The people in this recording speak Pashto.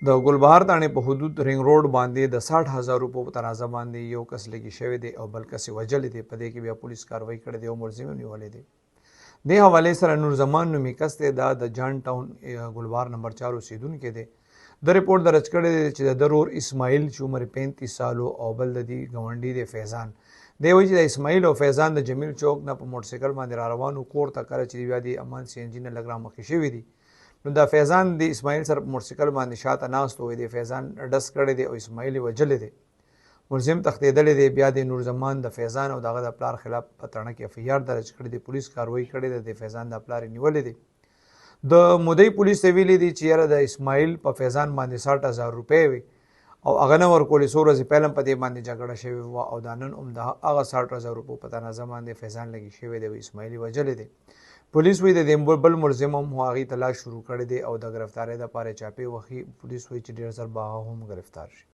د ګلبهار تاڼې په حدود رنګ روډ باندې د 60,000 روپو په ترازه باندې یو کس لګي شوی دی او بل کس یې وژلی دی. په دې کې بیا پولیس کاروایي کړې دی او ملزم یې نیولی دی. دې حوالې سره نور زمان نومي کس دی، دا د جان ټاون ګلبهار نمبر 4 اوسېدونکی دی. د رپورټ درج کړی دی چې د ده رور اسماعیل چې عمر 35 سالو او بل د دې ګاونډي دی فیضان. دی وایي چې د اسماعیل او فیضان د جمیل چوک نه په موټرسایکل باندې را روانو کور ته، کله چې بیا د امان سی ان جي نه لږ رامخکې شوي دي. نو دا فیضان د اسماعیل سره په موټرسایکل باندې شاته ناست وی دی. فیضان ډس کړی دی او اسماعیل یې وژلی دی. ملزم تښتېدلی دی. بیا د نور زمان د فیضان او دغه د پلار خلاف په تړه کې FIR درج کړی دی. پولیس کاروایي کړې ده. د فیضان د پلار یې نیولی دی. د مودی پولیس ته ویلي دي چې یاره د اسماعیل په فیضان باندې 60,000 روپۍ وي او هغه نه ورکولې. څو ورځې پهله په دې باندې جګړه شوې وه او دا نن هم د هغه 60,000 روپو په تنازه باندې فیضان لګي شوی دی او اسماعیل یې وژلی دی. پولیس وایي د دې بل ملزم هم هغې تلاش شروع کړی دی او د ګرفتارۍ دپاره یې چاپې وهي. پولیس وایي چې ډېر ژر به هغه هم ګرفتار شي.